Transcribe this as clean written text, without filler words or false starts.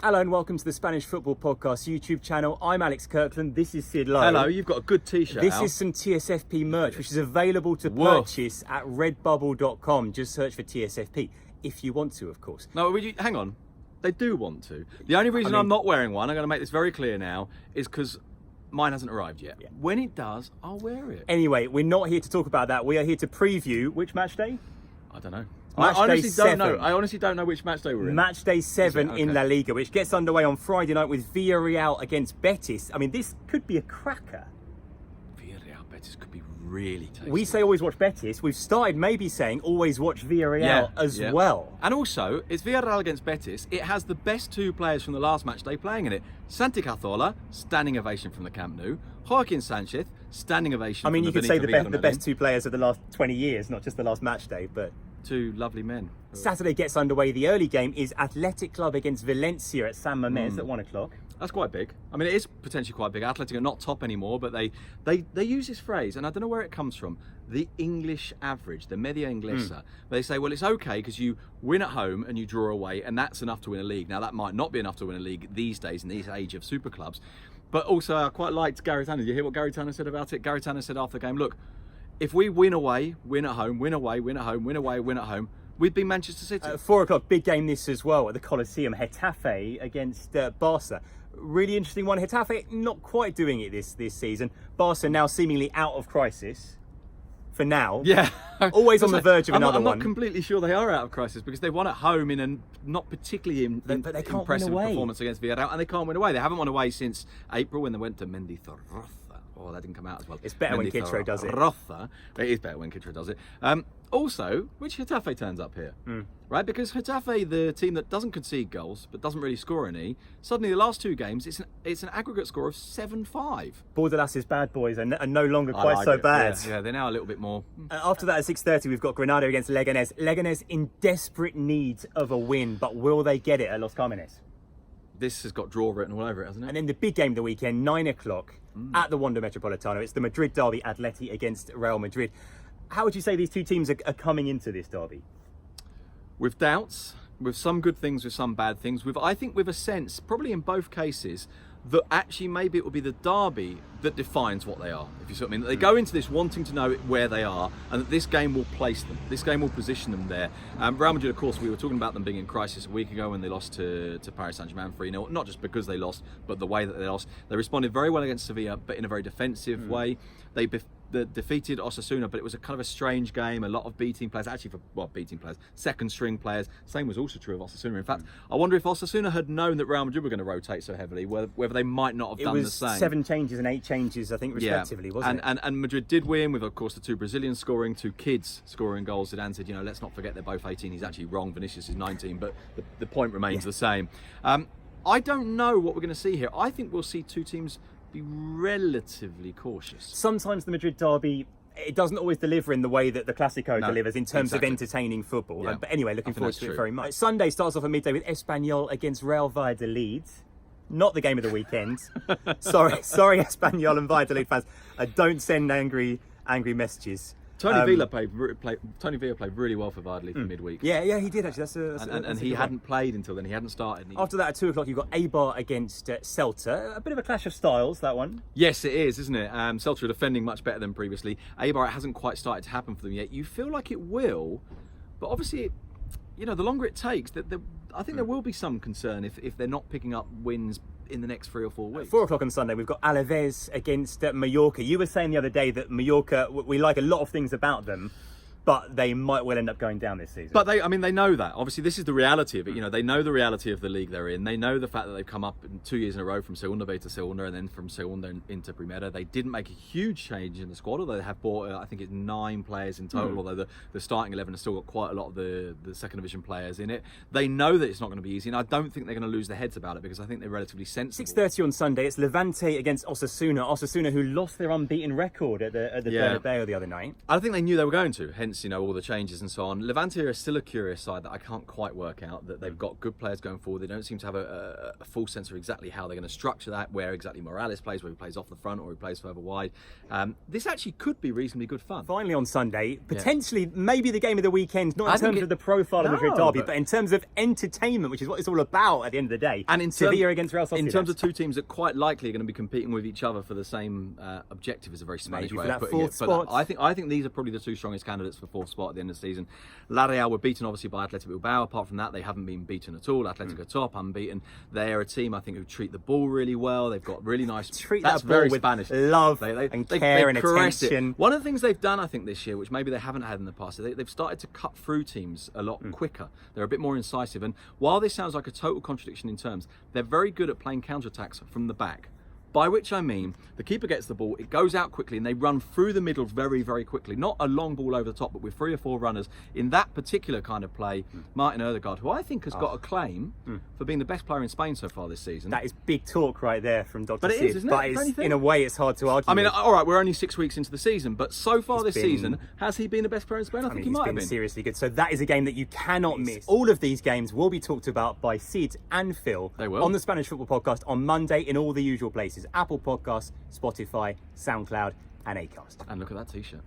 Hello and welcome to the Spanish Football Podcast YouTube channel. I'm Alex Kirkland. This is Sid Lowe. Hello, you've got a good t-shirt This out. is some TSFP merch, which is available to purchase at redbubble.com. Just search for TSFP, if you want to, of course. No, hang on. They do want to. The only reason I'm not wearing one, I'm going to make this very clear now, is because mine hasn't arrived yet. Yeah. When it does, I'll wear it. Anyway, we're not here to talk about that. We are here to preview which match day? I don't know. Match I honestly day 7. don't know. I honestly don't know which match day we're in. Matchday 7 Okay. in La Liga, which gets underway on Friday night with Villarreal against Betis. I mean, this could be a cracker. Villarreal Betis could be really tasty. We say always watch Betis. We've started maybe saying always watch Villarreal as well. And also, it's Villarreal against Betis. It has the best two players from the last match day playing in it. Santi Cazorla, standing ovation from the Camp Nou. Joaquin Sanchez, standing ovation. I mean, from you could Benito say the Villamarín. best two players of the last 20 years, not just the last match day, but... Two lovely men. Saturday gets underway. The early game is Athletic Club against Valencia at San Mamés at 1 o'clock. That's quite big. I mean, it is potentially quite big. Athletic are not top anymore, but they use this phrase, and I don't know where it comes from, the English average, the media inglesa. They say, well, it's okay because you win at home and you draw away, and that's enough to win a league. Now, that might not be enough to win a league these days in this age of super clubs. But also, I quite liked Gary Tanner. Did you hear what Gary Tanner said about it? Gary Tanner said after the game, look, if we win away, win at home, win away, win at home, win away, win at home, we'd be Manchester City. 4 o'clock, big game this as well at the Coliseum. Getafe against Barca. Really interesting one. Getafe not quite doing it this season. Barca now seemingly out of crisis. For now. Yeah. Always on the verge of another I'm one. not completely sure they are out of crisis because they won at home in a not particularly But they can't impressive win away. performance against Villarreal, and they can't win away. They haven't won away since April when they went to Mendizorroza. Oh, that didn't come out as well. It's better when Kitro does it. Mendizorroza. It is better when Kitro does it. Also, which Getafe turns up here, right? Because Getafe, the team that doesn't concede goals but doesn't really score any, suddenly the last two games, it's an aggregate score of 7-5. Bordalas' bad boys are no longer I quite like so it. bad. Yeah, they're now a little bit more. After that at 6:30, we've got Granada against Leganés. Leganés in desperate need of a win, but will they get it at Los Carmenes? This has got draw written all over it, hasn't it? And then the big game of the weekend, 9 o'clock at the Wanda Metropolitano. It's the Madrid derby, Atleti against Real Madrid. How would you say these two teams are coming into this derby? With doubts, with some good things, with some bad things. I think with a sense, probably in both cases, that actually maybe it will be the derby that defines what they are, if you see what I mean. They go into this wanting to know where they are, and that this game will place them. This game will position them there. Real Madrid, of course, we were talking about them being in crisis a week ago when they lost to Paris Saint-Germain 3-0. Not just because they lost, but the way that they lost. They responded very well against Sevilla, but in a very defensive way. They defeated Osasuna, but it was a kind of a strange game. A lot of B-team players, B-team players, second string players. Same was also true of Osasuna. In fact, I wonder if Osasuna had known that Real Madrid were going to rotate so heavily, whether they might not have done the same. It was 7 changes and 8 changes, I think, respectively, wasn't it? And Madrid did win with, of course, the 2 Brazilians scoring, 2 kids scoring goals. Zidane said, let's not forget they're both 18. He's actually wrong. Vinicius is 19, but the point remains the same. I don't know what we're going to see here. I think we'll see two teams be relatively cautious. Sometimes the Madrid derby, it doesn't always deliver in the way that the Clasico delivers in terms of entertaining football. Yeah. But anyway, looking forward that's to it true. very much. Sunday starts off at midday with Espanyol against Real Valladolid. Not the game of the weekend. Sorry, Espanyol and Valladolid fans. Don't send angry messages. Tony Villa played really well for Valladolid for midweek. Yeah, he did actually. That's and a he good hadn't one. played until then. He hadn't started. After that, at 2 o'clock, you've got Eibar against Celta. A bit of a clash of styles, that one. Yes, it is, isn't it? Celta are defending much better than previously. Eibar, it hasn't quite started to happen for them yet. You feel like it will, but obviously, the longer it takes, I think there will be some concern if they're not picking up wins in the next 3 or 4 weeks. 4 o'clock on Sunday, we've got Alaves against Mallorca. You were saying the other day that Mallorca, we like a lot of things about them, but they might well end up going down this season. But they know that. Obviously, this is the reality of it. They know the reality of the league they're in. They know the fact that they've come up in 2 years in a row from Segunda B to Segunda and then from Segunda into Primera. They didn't make a huge change in the squad, although they have bought, I think it's 9 players in total, although the starting 11 has still got quite a lot of the second division players in it. They know that it's not going to be easy, and I don't think they're going to lose their heads about it because I think they're relatively sensible. 6:30 on Sunday, it's Levante against Osasuna. Osasuna, who lost their unbeaten record at the Bernabeu the other night. I think they knew they were going to, hence since, you know, all the changes and so on. Levante are still a curious side that I can't quite work out, that they've got good players going forward. They don't seem to have a full sense of exactly how they're going to structure that, where exactly Morales plays, whether he plays off the front or he plays further wide. This actually could be reasonably good fun. Finally on Sunday, potentially maybe the game of the weekend, not in terms of the profile of the Madrid No, derby, but in terms of entertainment, which is what it's all about at the end of the day. And in Sevilla against Real Sociedad. In terms of two teams that quite likely are going to be competing with each other for the same objective, is a very Spanish Maybe way for of that putting it. fourth But spot. I think these are probably the two strongest candidates for fourth spot at the end of the season. La Real were beaten obviously by Athletic Bilbao. Apart from that, they haven't been beaten at all. Atletico top, unbeaten. They are a team, I think, who treat the ball really well. They've got really nice. Treat that's that ball very with Spanish. love and care and caress attention. One of the things they've done, I think, this year, which maybe they haven't had in the past, is they've started to cut through teams a lot quicker. They're a bit more incisive. And while this sounds like a total contradiction in terms, they're very good at playing counterattacks from the back. By which I mean, the keeper gets the ball, it goes out quickly, and they run through the middle very, very quickly. Not a long ball over the top, but with 3 or 4 runners. In that particular kind of play, Martin Odegaard, who I think has got a claim for being the best player in Spain so far this season. That is big talk right there from Dr. But it Sid. is, isn't it? But Don't you think? in a way, it's hard to argue. I mean, with. all right, we're only 6 weeks into the season, but so far this been- season, has he been the best player in Spain? I think he he's might have been been. seriously good. So that is a game that you cannot miss. All of these games will be talked about by Sid and Phil They will. on the Spanish Football Podcast on Monday in all the usual places: Apple Podcasts, Spotify, SoundCloud, and Acast. And look at that t-shirt.